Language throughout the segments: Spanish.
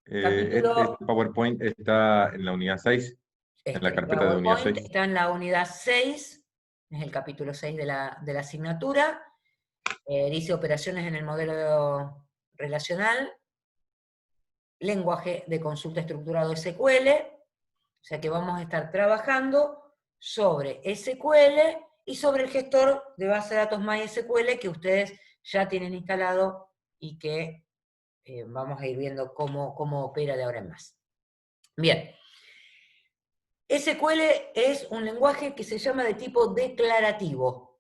Este Capítulo, PowerPoint está en la unidad 6, en la el carpeta de unidad PowerPoint 6. está en la unidad 6, es el capítulo 6 de la asignatura. Dice operaciones en el modelo relacional, lenguaje de consulta estructurado SQL, o sea que vamos a estar trabajando sobre SQL y sobre el gestor de base de datos MySQL que ustedes ya tienen instalado y que vamos a ir viendo cómo opera de ahora en más. Bien. SQL es un lenguaje que se llama de tipo declarativo.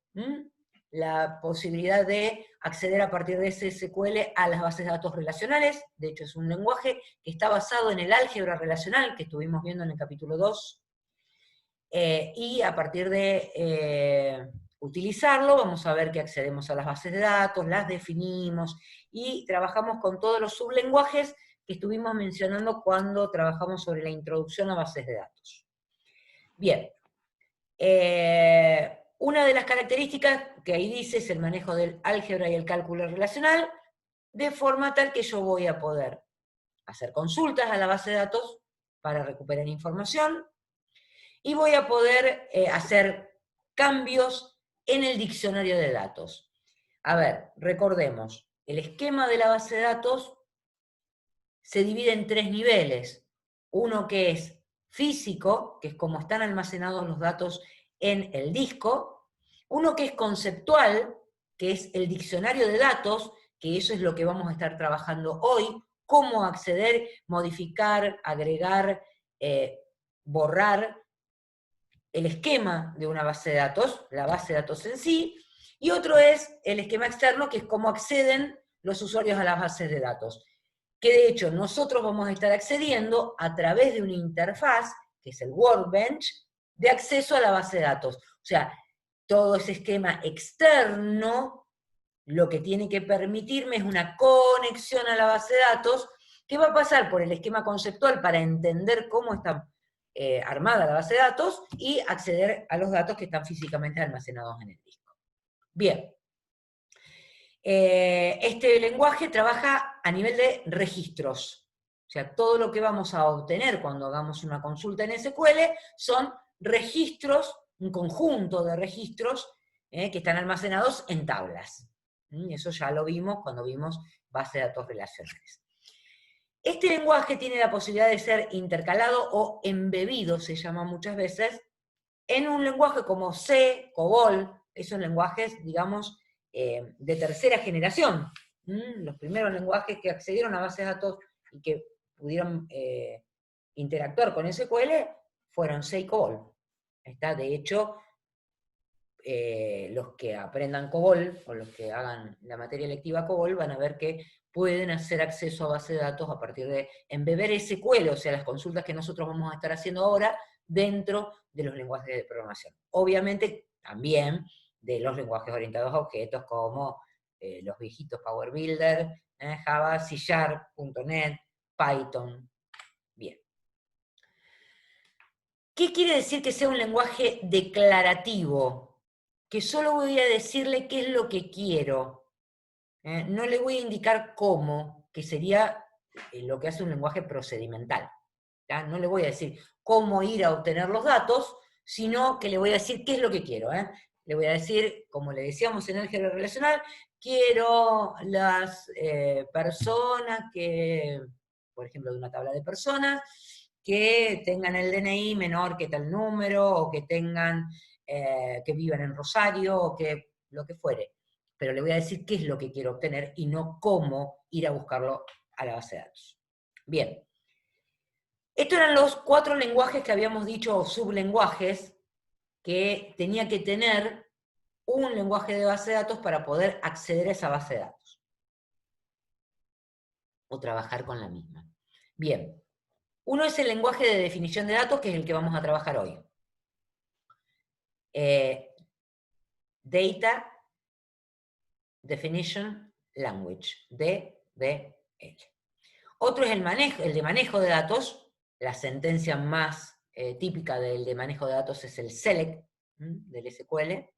La posibilidad de acceder a partir de ese SQL a las bases de datos relacionales. De hecho, es un lenguaje que está basado en el álgebra relacional que estuvimos viendo en el capítulo 2. Y a partir de utilizarlo, vamos a ver que accedemos a las bases de datos, las definimos y trabajamos con todos los sublenguajes que estuvimos mencionando cuando trabajamos sobre la introducción a bases de datos. Bien, una de las características que ahí dice es el manejo del álgebra y el cálculo relacional, de forma tal que yo voy a poder hacer consultas a la base de datos para recuperar información, y voy a poder hacer cambios en el diccionario de datos. A ver, recordemos, el esquema de la base de datos se divide en 3 niveles. Uno que es físico, que es como están almacenados los datos en el disco. Uno que es conceptual, que es el diccionario de datos, que eso es lo que vamos a estar trabajando hoy, cómo acceder, modificar, agregar, borrar el esquema de una base de datos, la base de datos en sí, y otro es el esquema externo, que es cómo acceden los usuarios a las bases de datos, que de hecho nosotros vamos a estar accediendo a través de una interfaz, que es el Workbench, de acceso a la base de datos. O sea, todo ese esquema externo, lo que tiene que permitirme es una conexión a la base de datos, que va a pasar por el esquema conceptual para entender cómo está armada la base de datos y acceder a los datos que están físicamente almacenados en el disco. Bien. Este lenguaje trabaja a nivel de registros. O sea, todo lo que vamos a obtener cuando hagamos una consulta en SQL son registros, un conjunto de registros que están almacenados en tablas. Eso ya lo vimos cuando vimos base de datos relacionales. Este lenguaje tiene la posibilidad de ser intercalado o embebido, se llama muchas veces, en un lenguaje como C, COBOL, esos lenguajes, digamos, de tercera generación. Los primeros lenguajes que accedieron a bases de datos y que pudieron interactuar con SQL fueron C y COBOL. De hecho, los que aprendan COBOL, o los que hagan la materia electiva COBOL, van a ver que pueden hacer acceso a base de datos a partir de embeber SQL, o sea, las consultas que nosotros vamos a estar haciendo ahora, dentro de los lenguajes de programación. Obviamente, también de los lenguajes orientados a objetos, como los viejitos Power Builder, Java, C#, .NET, Python. Bien. ¿Qué quiere decir que sea un lenguaje declarativo? Que solo voy a decirle qué es lo que quiero. No le voy a indicar cómo, que sería lo que hace un lenguaje procedimental. ¿Ya? No le voy a decir cómo ir a obtener los datos, sino que le voy a decir qué es lo que quiero. Le voy a decir, como le decíamos en álgebra relacional, quiero las personas que, por ejemplo, de una tabla de personas, que tengan el DNI menor que tal número, o que tengan, que vivan en Rosario, o que lo que fuere. Pero le voy a decir qué es lo que quiero obtener y no cómo ir a buscarlo a la base de datos. Bien. Estos eran los 4 lenguajes que habíamos dicho, o sublenguajes, que tenía que tener un lenguaje de base de datos para poder acceder a esa base de datos. O trabajar con la misma. Bien. Uno es el lenguaje de definición de datos, que es el que vamos a trabajar hoy. Data Definition Language, DDL. Otro es el de manejo de datos. La sentencia más típica del de manejo de datos es el select del SQL.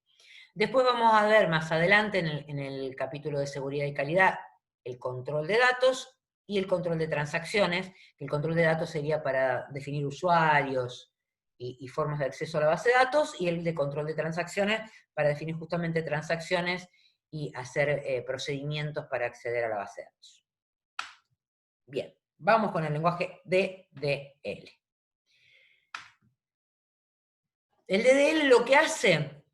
Después vamos a ver más adelante en el capítulo de seguridad y calidad el control de datos, y el control de transacciones, que el control de datos sería para definir usuarios y formas de acceso a la base de datos, y el de control de transacciones para definir justamente transacciones y hacer procedimientos para acceder a la base de datos. Bien, vamos con el lenguaje DDL. El DDL lo que hace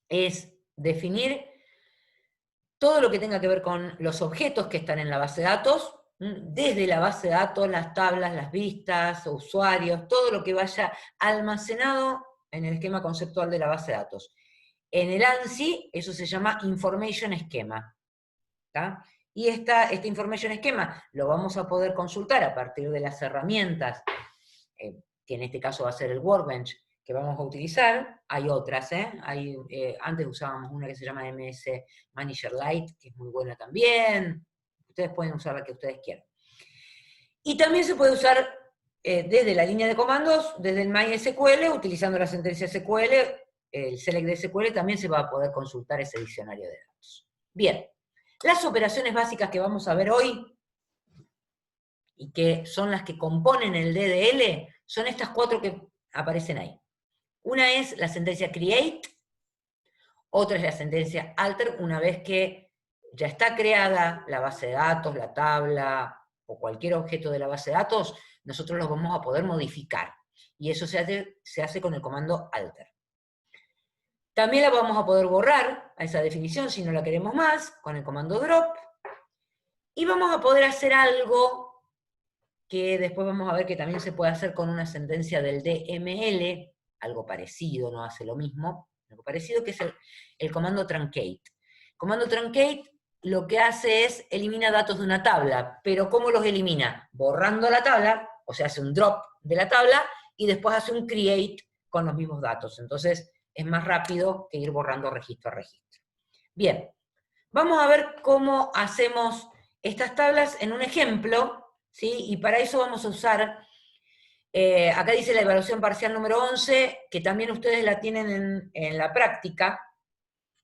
es definir todo lo que tenga que ver con los objetos que están en la base de datos, desde la base de datos, las tablas, las vistas, usuarios, todo lo que vaya almacenado en el esquema conceptual de la base de datos. En el ANSI, eso se llama Information Schema. ¿Tá? Y este Information Schema lo vamos a poder consultar a partir de las herramientas, que en este caso va a ser el Workbench, que vamos a utilizar. Hay otras, antes usábamos una que se llama MS Manager Lite, que es muy buena también. Ustedes pueden usar la que ustedes quieran. Y también se puede usar desde la línea de comandos, desde el MySQL, utilizando la sentencia SQL, el select de SQL, también se va a poder consultar ese diccionario de datos. Bien, las operaciones básicas que vamos a ver hoy, y que son las que componen el DDL, son estas 4 que aparecen ahí. Una es la sentencia create, otra es la sentencia alter, una vez que ya está creada la base de datos, la tabla, o cualquier objeto de la base de datos, nosotros los vamos a poder modificar. Y eso se hace con el comando alter. También la vamos a poder borrar a esa definición si no la queremos más, con el comando drop. Y vamos a poder hacer algo que después vamos a ver que también se puede hacer con una sentencia del DML, algo parecido, no hace lo mismo, algo parecido, que es el comando truncate. El comando truncate lo que hace es elimina datos de una tabla, pero ¿cómo los elimina? Borrando la tabla, o sea, hace un drop de la tabla, y después hace un create con los mismos datos. Entonces, es más rápido que ir borrando registro a registro. Bien, vamos a ver cómo hacemos estas tablas en un ejemplo, ¿sí? Y para eso vamos a usar, acá dice la evaluación parcial número 11, que también ustedes la tienen en la práctica,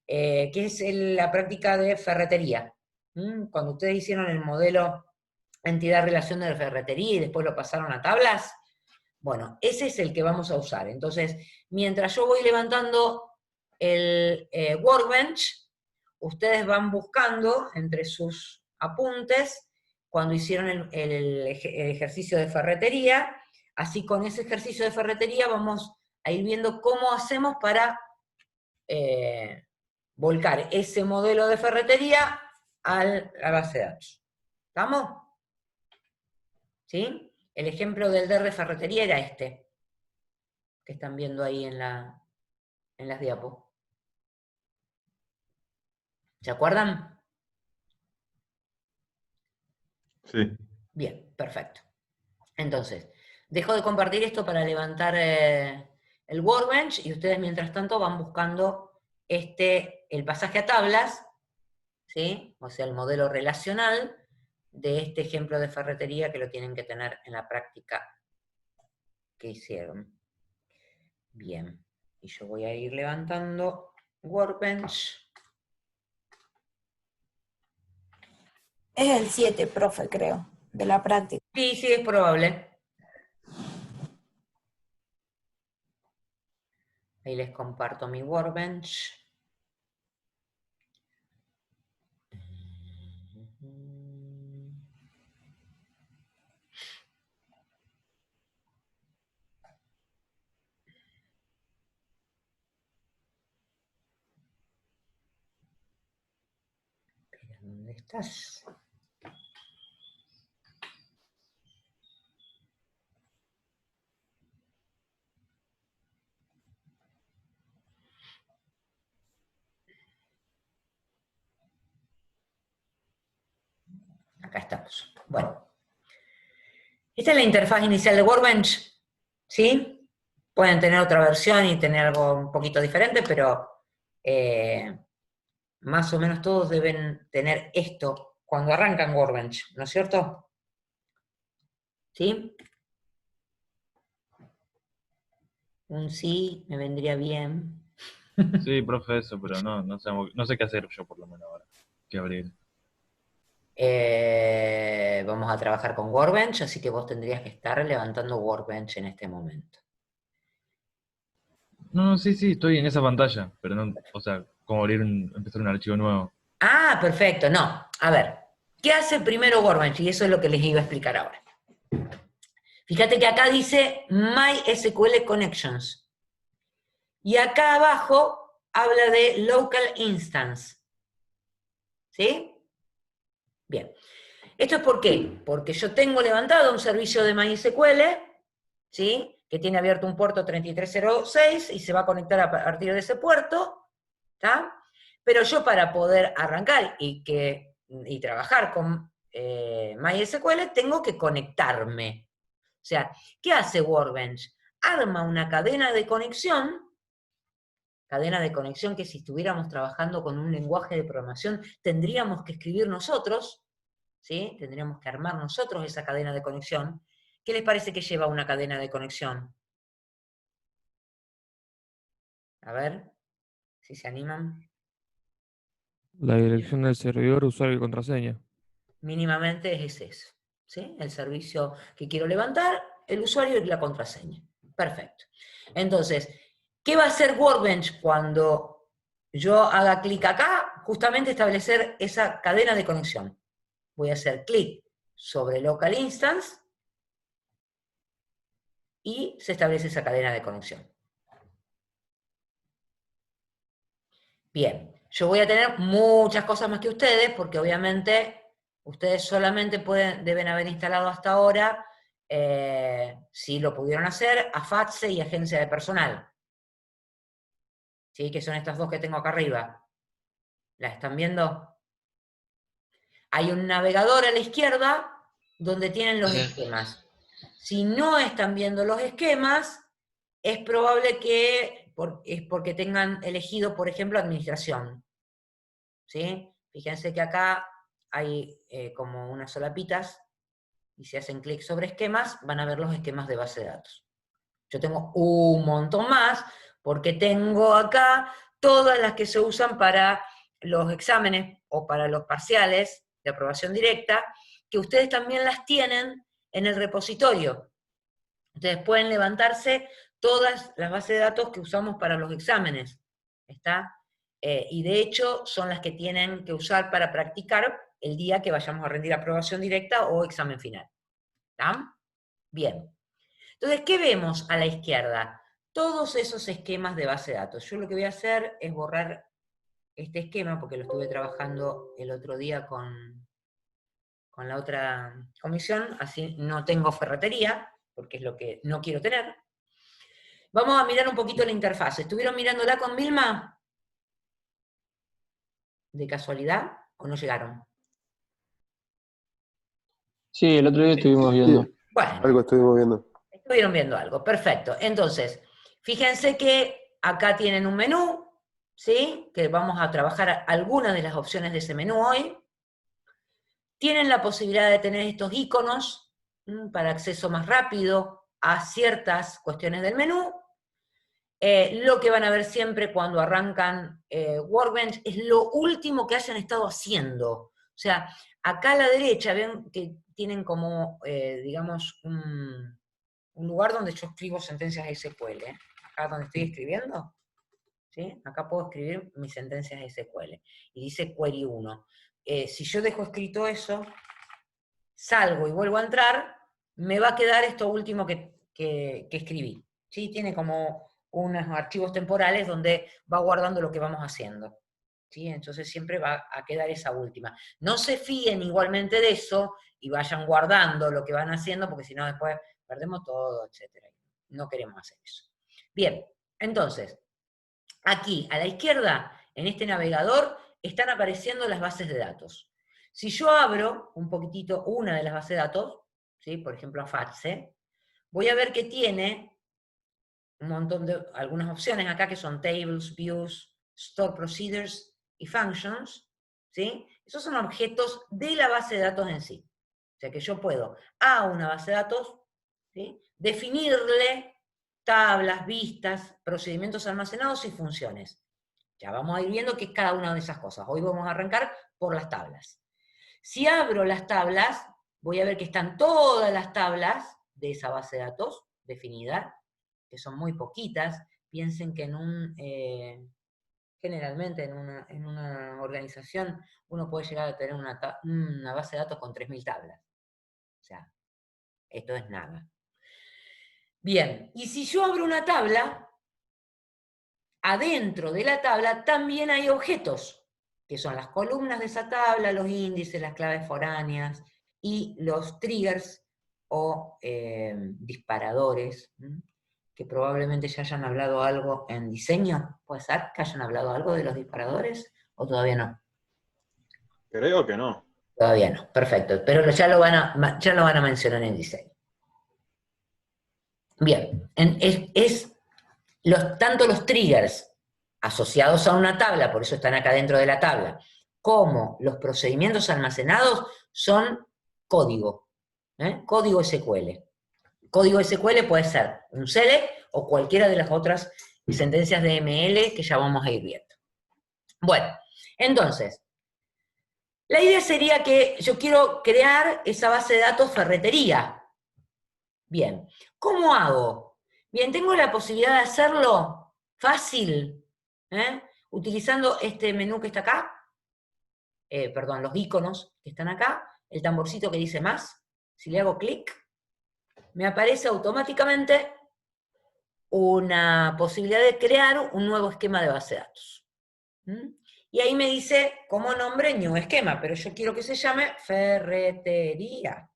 que es la práctica de ferretería. Cuando ustedes hicieron el modelo entidad-relación de ferretería y después lo pasaron a tablas, bueno, ese es el que vamos a usar. Entonces, mientras yo voy levantando el Workbench, ustedes van buscando entre sus apuntes cuando hicieron el ejercicio de ferretería, así con ese ejercicio de ferretería vamos a ir viendo cómo hacemos para volcar ese modelo de ferretería a la base de datos. ¿Estamos? ¿Sí? El ejemplo del DR ferretería era este, que están viendo ahí en las diapos. ¿Se acuerdan? Sí. Bien, perfecto. Entonces, dejo de compartir esto para levantar el Workbench, y ustedes mientras tanto van buscando el pasaje a tablas, ¿sí? O sea, el modelo relacional de este ejemplo de ferretería, que lo tienen que tener en la práctica que hicieron. Bien, y yo voy a ir levantando Workbench. Es el 7, profe, creo, de la práctica. Sí, sí, es probable. Ahí les comparto mi Workbench. ¿Dónde estás? Acá estamos. Bueno. Esta es la interfaz inicial de Workbench, ¿sí? Pueden tener otra versión y tener algo un poquito diferente, pero más o menos todos deben tener esto cuando arrancan Workbench, ¿no es cierto? ¿Sí? Un sí me vendría bien. Sí, profe, eso, pero no sé qué hacer yo por lo menos ahora que abrir. Vamos a trabajar con Workbench, así que vos tendrías que estar levantando Workbench en este momento. No, sí, estoy en esa pantalla, pero no, o sea, como empezar un archivo nuevo. Ah, perfecto, no. A ver, ¿qué hace primero Workbench? Y eso es lo que les iba a explicar ahora. Fíjate que acá dice MySQL Connections. Y acá abajo habla de Local Instance. ¿Sí? Bien. ¿Esto es por qué? Porque yo tengo levantado un servicio de MySQL, ¿sí? Que tiene abierto un puerto 3306 y se va a conectar a partir de ese puerto, ¿está? Pero yo para poder arrancar y trabajar con MySQL tengo que conectarme. O sea, ¿qué hace Workbench? Arma una cadena de conexión que si estuviéramos trabajando con un lenguaje de programación tendríamos que escribir nosotros, ¿sí? Tendríamos que armar nosotros esa cadena de conexión. ¿Qué les parece que lleva una cadena de conexión? A ver, si se animan. La dirección del servidor, usuario y contraseña. Mínimamente es eso, ¿sí? El servicio que quiero levantar, el usuario y la contraseña. Perfecto. Entonces, ¿qué va a hacer Workbench cuando yo haga clic acá? Justamente establecer esa cadena de conexión. Voy a hacer clic sobre Local Instance y se establece esa cadena de conexión. Bien, yo voy a tener muchas cosas más que ustedes, porque obviamente ustedes solamente deben haber instalado hasta ahora, si lo pudieron hacer, AFATSE y Agencia de Personal. ¿Sí? Que son estas dos que tengo acá arriba. ¿Las están viendo? Hay un navegador a la izquierda donde tienen los esquemas. Si no están viendo los esquemas, es probable que es porque tengan elegido, por ejemplo, administración. ¿Sí? Fíjense que acá hay como unas solapitas, y si hacen clic sobre esquemas, van a ver los esquemas de base de datos. Yo tengo un montón más, porque tengo acá todas las que se usan para los exámenes o para los parciales de aprobación directa, que ustedes también las tienen en el repositorio. Ustedes pueden levantarse todas las bases de datos que usamos para los exámenes, ¿está? Y de hecho son las que tienen que usar para practicar el día que vayamos a rendir aprobación directa o examen final. ¿Está? Bien. Entonces, ¿qué vemos a la izquierda? Todos esos esquemas de base de datos. Yo lo que voy a hacer es borrar este esquema, porque lo estuve trabajando el otro día con la otra comisión, así no tengo ferretería, porque es lo que no quiero tener. Vamos a mirar un poquito la interfaz. ¿Estuvieron mirándola con Vilma? ¿De casualidad? ¿O no llegaron? Sí, el otro día estuvimos viendo. Bueno, Algo estuvimos viendo. estuvieron viendo algo, perfecto. Entonces, fíjense que acá tienen un menú, ¿sí? Que vamos a trabajar algunas de las opciones de ese menú hoy. Tienen la posibilidad de tener estos iconos para acceso más rápido a ciertas cuestiones del menú. Lo que van a ver siempre cuando arrancan Workbench es lo último que hayan estado haciendo. O sea, acá a la derecha ven que tienen como, digamos, un lugar donde yo escribo sentencias SQL. Acá donde estoy escribiendo, ¿sí? Acá puedo escribir mis sentencias SQL. Y dice Query 1. Si yo dejo escrito eso, salgo y vuelvo a entrar, me va a quedar esto último que escribí. ¿Sí? Tiene como unos archivos temporales donde va guardando lo que vamos haciendo. ¿Sí? Entonces siempre va a quedar esa última. No se fíen igualmente de eso y vayan guardando lo que van haciendo, porque si no después perdemos todo, etc. No queremos hacer eso. Bien, entonces, aquí a la izquierda, en este navegador, están apareciendo las bases de datos. Si yo abro un poquitito una de las bases de datos, ¿sí? Por ejemplo a FATSE, voy a ver que tiene un montón de, algunas opciones acá que son tables, views, store procedures y functions, ¿sí? Esos son objetos de la base de datos en sí. O sea que yo puedo a una base de datos, ¿sí? Definirle tablas, vistas, procedimientos almacenados y funciones. Ya vamos a ir viendo qué es cada una de esas cosas. Hoy vamos a arrancar por las tablas. Si abro las tablas, voy a ver que están todas las tablas de esa base de datos definida, que son muy poquitas. Piensen que generalmente en una organización uno puede llegar a tener una base de datos con 3.000 tablas. O sea, esto es nada. Bien, y si yo abro una tabla, adentro de la tabla también hay objetos, que son las columnas de esa tabla, los índices, las claves foráneas y los triggers o disparadores, que probablemente ya hayan hablado algo en diseño. ¿Puede ser que hayan hablado algo de los disparadores o todavía no? Creo que no. Todavía no, perfecto, pero ya lo van a mencionar en diseño. Bien, tanto los triggers asociados a una tabla, por eso están acá dentro de la tabla, como los procedimientos almacenados son código, código SQL. Código SQL puede ser un select o cualquiera de las otras sentencias de ML que ya vamos a ir viendo. Bueno, entonces, la idea sería que yo quiero crear esa base de datos ferretería. Bien, ¿cómo hago? Bien, tengo la posibilidad de hacerlo fácil, utilizando este menú que está acá, perdón, los iconos que están acá, el tamborcito que dice más. Si le hago clic, me aparece automáticamente una posibilidad de crear un nuevo esquema de base de datos. Y ahí me dice como nombre New Esquema, pero yo quiero que se llame ferretería.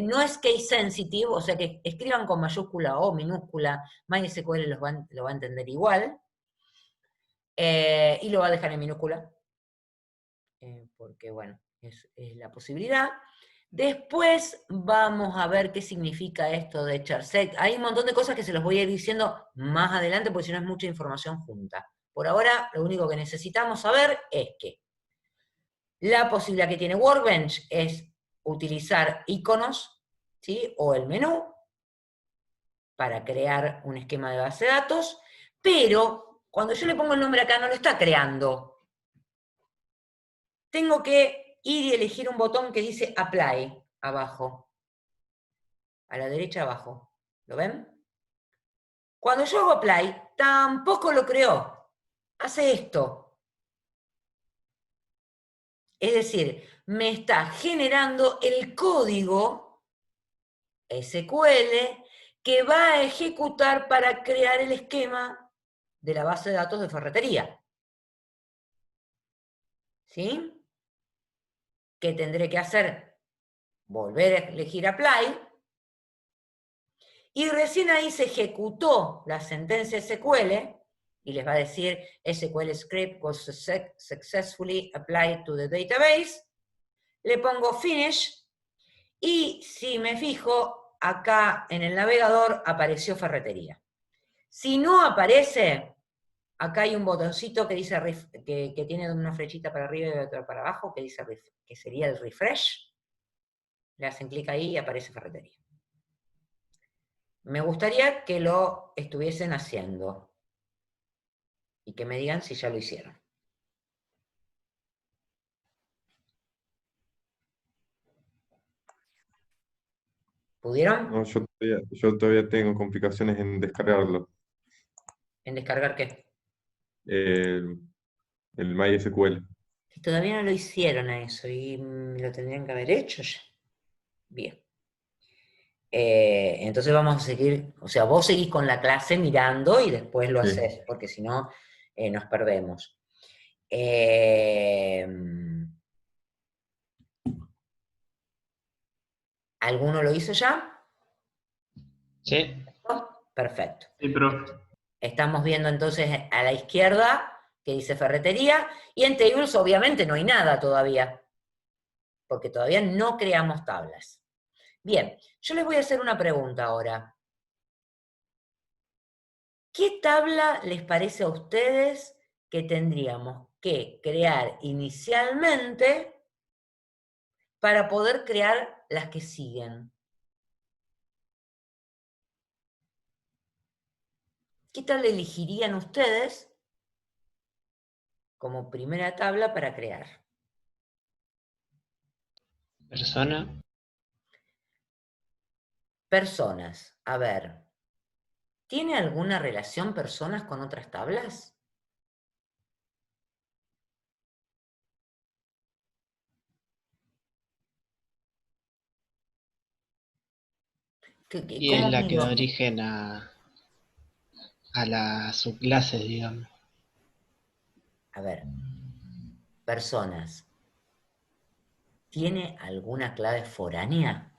No es case sensitive, o sea que escriban con mayúscula o minúscula, MySQL lo va a entender igual, y lo va a dejar en minúscula, porque bueno, es la posibilidad. Después vamos a ver qué significa esto de charset. Hay un montón de cosas que se los voy a ir diciendo más adelante, porque si no es mucha información junta. Por ahora, lo único que necesitamos saber es que la posibilidad que tiene Workbench es utilizar iconos, ¿sí? O el menú para crear un esquema de base de datos, pero cuando yo le pongo el nombre acá no lo está creando. Tengo que ir y elegir un botón que dice Apply, abajo. A la derecha abajo. ¿Lo ven? Cuando yo hago Apply, tampoco lo creó. Hace esto. Es decir, me está generando el código SQL que va a ejecutar para crear el esquema de la base de datos de ferretería. ¿Sí? ¿Qué tendré que hacer? Volver a elegir Apply. Y recién ahí se ejecutó la sentencia SQL, y les va a decir SQL script was successfully applied to the database. Le pongo Finish, y si me fijo, acá en el navegador apareció ferretería. Si no aparece, acá hay un botoncito que dice que tiene una flechita para arriba y otra para abajo, que dice que sería el refresh. Le hacen clic ahí y aparece ferretería. Me gustaría que lo estuviesen haciendo y que me digan si ya lo hicieron. ¿Pudieron? No, yo todavía tengo complicaciones en descargarlo. ¿En descargar qué? El MySQL. Si todavía no lo hicieron a eso y lo tendrían que haber hecho ya. Bien. Entonces vamos a seguir, o sea, vos seguís con la clase mirando y después lo Sí. haces, porque si no nos perdemos. ¿Alguno lo hizo ya? Sí. Perfecto. Sí, profe. Estamos viendo entonces a la izquierda que dice ferretería, y en tables obviamente no hay nada todavía, porque todavía no creamos tablas. Bien, yo les voy a hacer una pregunta ahora. ¿Qué tabla les parece a ustedes que tendríamos que crear inicialmente para poder crear las que siguen? ¿Qué tabla elegirían ustedes como primera tabla para crear? Persona. Personas. A ver. ¿Tiene alguna relación personas con otras tablas? Y es ¿Cómo la que da miro? origen a las subclases, digamos. A ver. Personas. ¿Tiene alguna clave foránea?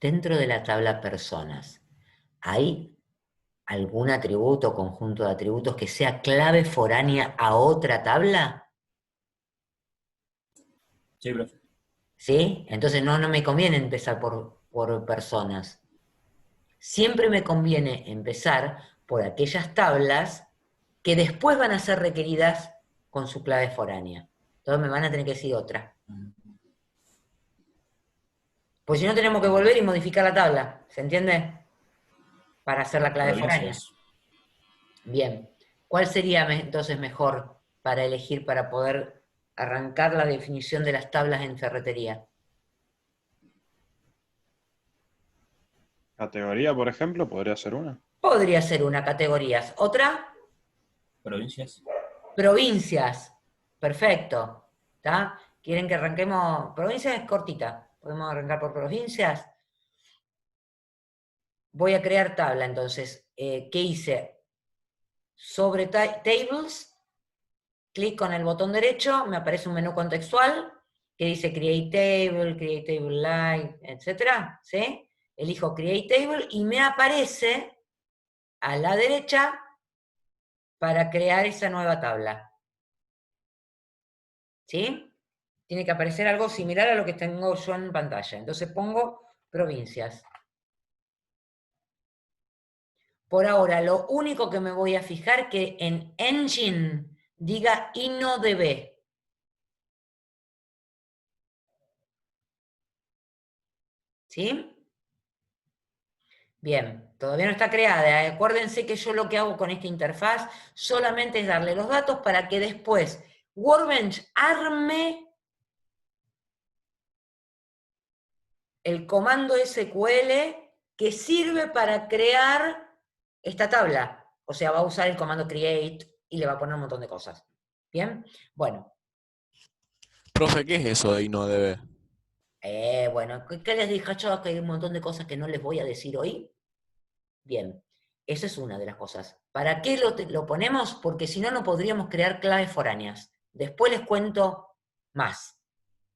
Dentro de la tabla personas, ¿hay algún atributo o conjunto de atributos que sea clave foránea a otra tabla? Sí, profe. ¿Sí? Entonces no me conviene empezar por personas. Siempre me conviene empezar por aquellas tablas que después van a ser requeridas con su clave foránea. Entonces me van a tener que decir otra. Pues si no tenemos que volver y modificar la tabla, ¿se entiende? Para hacer la clave foránea. Provincias. Bien. ¿Cuál sería entonces mejor para elegir para poder arrancar la definición de las tablas en ferretería? Categoría, por ejemplo, podría ser una. Podría ser una categoría. ¿Otra? Provincias. Provincias. Perfecto. ¿Está? ¿Quieren que arranquemos? Provincias es cortita. ¿Podemos arrancar por provincias? Voy a crear tabla, entonces. ¿Qué hice? Sobre Tables, clic con el botón derecho, me aparece un menú contextual que dice Create Table Live, etc. ¿Sí? Elijo Create Table y me aparece a la derecha para crear esa nueva tabla. ¿Sí? Tiene que aparecer algo similar a lo que tengo yo en pantalla. Entonces pongo provincias. Por ahora, lo único que me voy a fijar que en Engine diga InnoDB. ¿Sí? Bien, todavía no está creada. Acuérdense que yo lo que hago con esta interfaz solamente es darle los datos para que después Workbench arme el comando SQL que sirve para crear esta tabla. O sea, va a usar el comando create y le va a poner un montón de cosas. ¿Bien? Bueno, Profe, ¿qué es eso de InnoDB? bueno, ¿qué les dije yo? Que hay un montón de cosas que no les voy a decir hoy. Bien, esa es una de las cosas. ¿Para qué lo ponemos? Porque si no, no podríamos crear claves foráneas. Después les cuento más.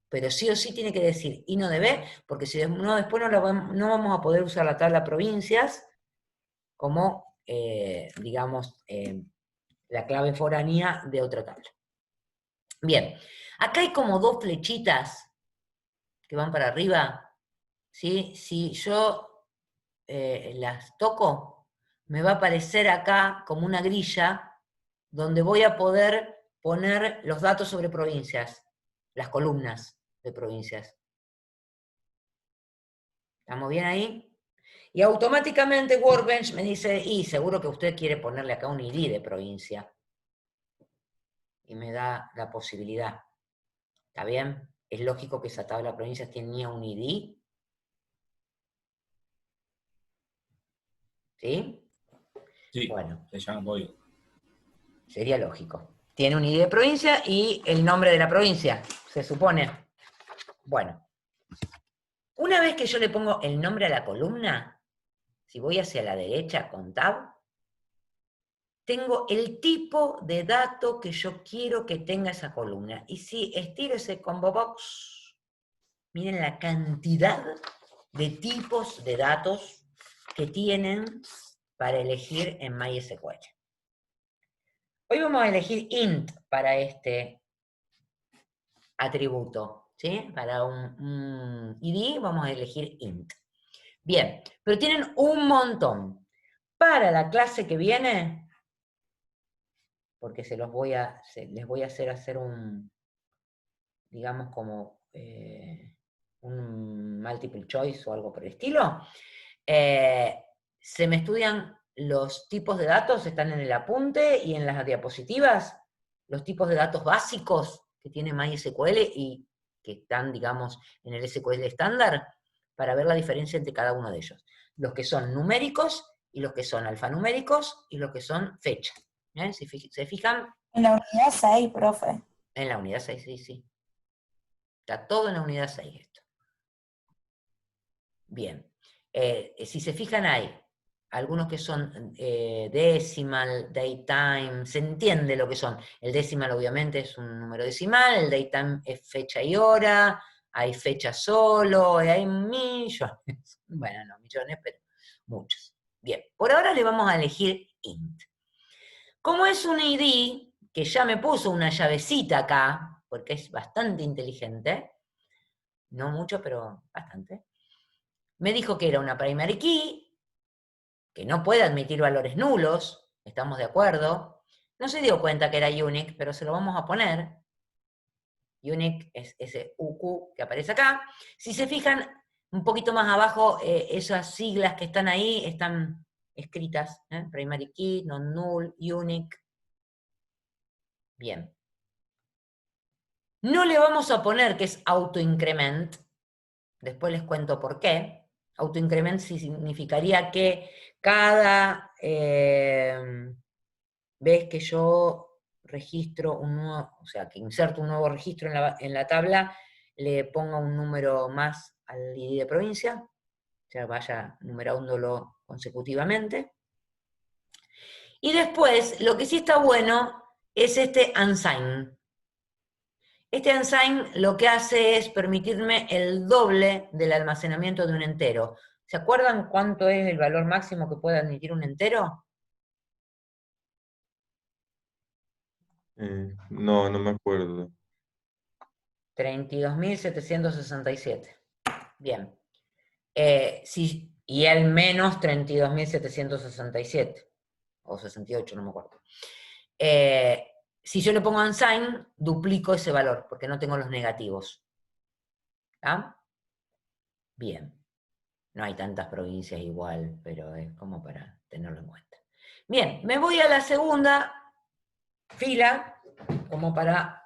Pero sí o sí tiene que decir InnoDB, porque si no, después no vamos a poder usar la tabla provincias como, digamos, la clave foránea de otra tabla. Bien, acá hay como dos flechitas que van para arriba, ¿sí? Si yo las toco, me va a aparecer acá como una grilla donde voy a poder poner los datos sobre provincias, las columnas de provincias. ¿Estamos bien ahí? Y automáticamente Workbench me dice, y seguro que usted quiere ponerle acá un ID de provincia. Y me da la posibilidad. ¿Está bien? Es lógico que esa tabla de provincias tenía un ID. ¿Sí? Sí, Bueno, se llama código. sería lógico. Tiene un ID de provincia y el nombre de la provincia, se supone. Bueno, una vez que yo le pongo el nombre a la columna, si voy hacia la derecha con Tab, tengo el tipo de dato que yo quiero que tenga esa columna. Y si estiro ese combo box, miren la cantidad de tipos de datos que tienen para elegir en MySQL. Hoy vamos a elegir int para este atributo, ¿sí? Para un ID vamos a elegir int. Bien, pero tienen un montón. Para la clase que viene, porque les voy a hacer un, digamos como un multiple choice o algo por el estilo, se me estudian los tipos de datos están en el apunte y en las diapositivas, los tipos de datos básicos que tiene MySQL y que están, digamos, en el SQL estándar, para ver la diferencia entre cada uno de ellos. Los que son numéricos, y los que son alfanuméricos, y los que son fecha. Si se fijan, En la unidad 6, profe. en la unidad 6, sí, sí. Está todo en la unidad 6 esto. Bien. Si se fijan hay algunos que son decimal, datetime, se entiende lo que son. El decimal obviamente es un número decimal, el datetime es fecha y hora, hay fecha solo, hay millones. Bueno, no millones, pero muchos. Bien, por ahora le vamos a elegir int. Como es un ID, que ya me puso una llavecita acá, porque es bastante inteligente, no mucho, pero bastante, me dijo que era una primary key, que no puede admitir valores nulos, estamos de acuerdo. No se dio cuenta que era unique, pero se lo vamos a poner. Unique es ese UQ que aparece acá. Si se fijan, un poquito más abajo, esas siglas que están ahí están escritas. Primary key, non-null, unique. Bien. No le vamos a poner que es autoincrement. Después les cuento por qué. Autoincrement significaría que cada vez que yo registro un nuevo, o sea, que inserto un nuevo registro en la tabla, le ponga un número más al ID de provincia, o sea, vaya numerándolo consecutivamente. Y después, lo que sí está bueno es este unsigned. Este unsigned lo que hace es permitirme el doble del almacenamiento de un entero. ¿Se acuerdan cuánto es el valor máximo que puede admitir un entero? No, no me acuerdo. 32.767. Bien. Y el menos 32.767. O 68, no me acuerdo. Si yo le pongo unsigned, duplico ese valor, porque no tengo los negativos. ¿Ah? Bien. No hay tantas provincias igual, pero es como para tenerlo en cuenta. Bien, me voy a la segunda fila, como para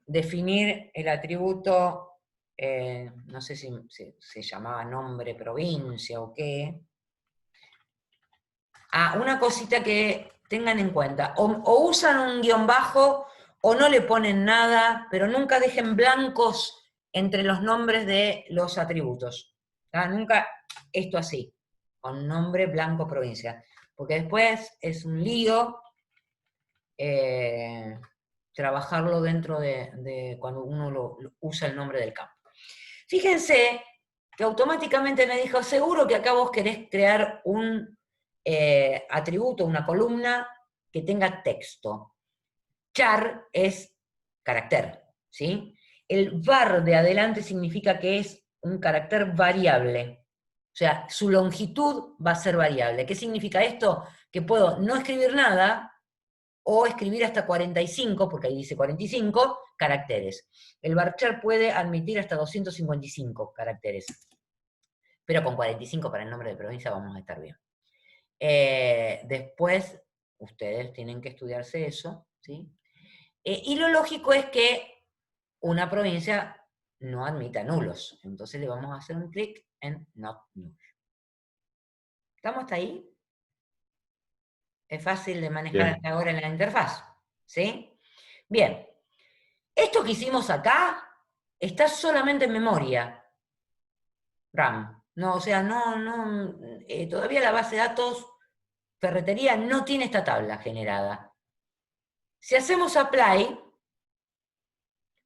definir el atributo, no sé si se llamaba nombre provincia o qué. Una cosita que tengan en cuenta, o usan un guión bajo o no le ponen nada, pero nunca dejen blancos entre los nombres de los atributos. Nunca esto así, con nombre blanco provincia, porque después es un lío trabajarlo dentro de cuando uno usa el nombre del campo. Fíjense que automáticamente me dijo, seguro que acá vos querés crear un atributo, una columna que tenga texto. Char es carácter, ¿sí? El var de adelante significa que es un carácter variable. O sea, su longitud va a ser variable. ¿Qué significa esto? Que puedo no escribir nada, o escribir hasta 45, porque ahí dice 45, caracteres. El varchar puede admitir hasta 255 caracteres. Pero con 45 para el nombre de provincia vamos a estar bien. Después, ustedes tienen que estudiarse eso, ¿sí? Y lo lógico es que una provincia no admita nulos. Entonces le vamos a hacer un clic en Not Null. ¿Estamos hasta ahí? Es fácil de manejar hasta ahora en la interfaz, ¿sí? Bien. Esto que hicimos acá está solamente en memoria RAM. No, o sea, todavía la base de datos ferretería no tiene esta tabla generada. Si hacemos apply,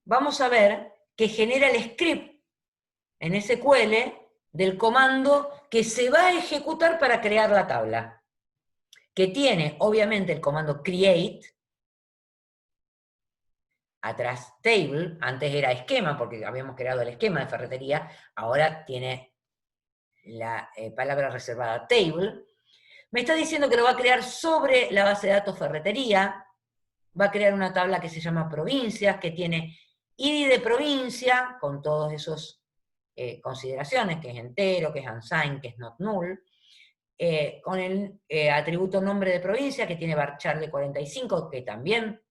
vamos a ver que genera el script en SQL del comando que se va a ejecutar para crear la tabla, que tiene obviamente el comando create, atrás table, antes era esquema porque habíamos creado el esquema de ferretería, ahora tiene la palabra reservada table. Me está diciendo que lo va a crear sobre la base de datos ferretería, va a crear una tabla que se llama provincias, que tiene ID de provincia, con todas esas consideraciones, que es entero, que es unsigned, que es not null, con el atributo nombre de provincia, que tiene varchar de 45, que también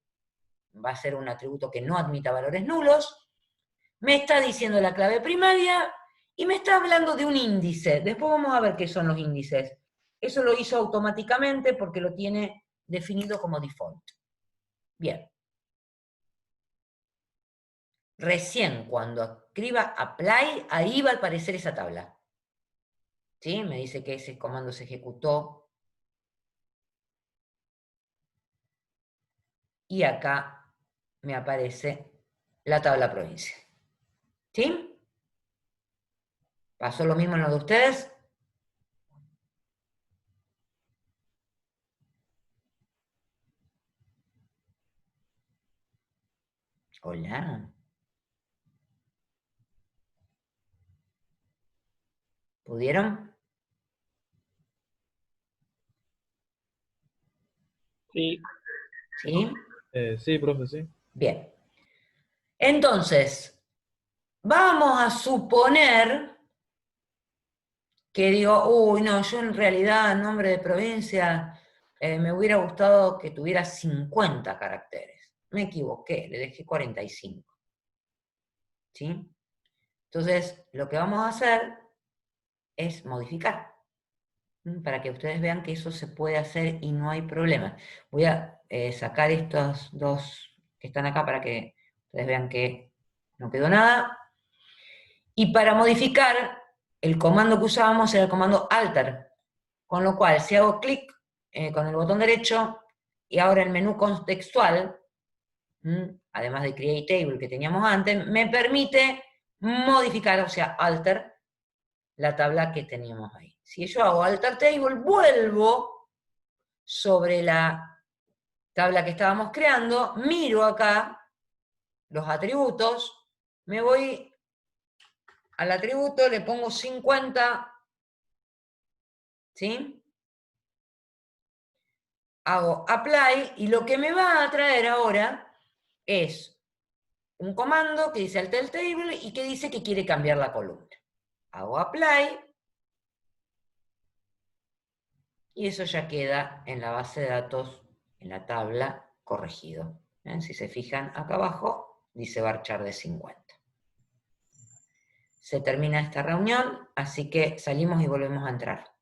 va a ser un atributo que no admita valores nulos. Me está diciendo la clave primaria, y me está hablando de un índice. Después vamos a ver qué son los índices. Eso lo hizo automáticamente porque lo tiene definido como default. Bien. Recién cuando escriba apply, ahí va a aparecer esa tabla. ¿Sí? Me dice que ese comando se ejecutó. Y acá me aparece la tabla provincia. ¿Sí? ¿Pasó lo mismo en lo de ustedes? Hola. ¿Pudieron? Sí. ¿Sí? Sí, profe, sí. Bien. Entonces, vamos a suponer que digo, uy, no, yo en realidad, nombre de provincia, me hubiera gustado que tuviera 50 caracteres. Me equivoqué, le dejé 45. ¿Sí? Entonces, lo que vamos a hacer es modificar, para que ustedes vean que eso se puede hacer y no hay problema. Voy a sacar estos dos que están acá para que ustedes vean que no quedó nada. Y para modificar, el comando que usábamos era el comando alter, con lo cual si hago clic con el botón derecho, y ahora el menú contextual, además de Create Table que teníamos antes, me permite modificar, o sea, alter, la tabla que teníamos ahí. Si yo hago alter table, vuelvo sobre la tabla que estábamos creando, miro acá los atributos, me voy al atributo, le pongo 50, ¿sí? Hago apply, y lo que me va a traer ahora es un comando que dice alter table y que dice que quiere cambiar la columna. Hago apply, y eso ya queda en la base de datos, en la tabla, corregido. Si se fijan acá abajo, dice varchar de 50. Se termina esta reunión, así que salimos y volvemos a entrar.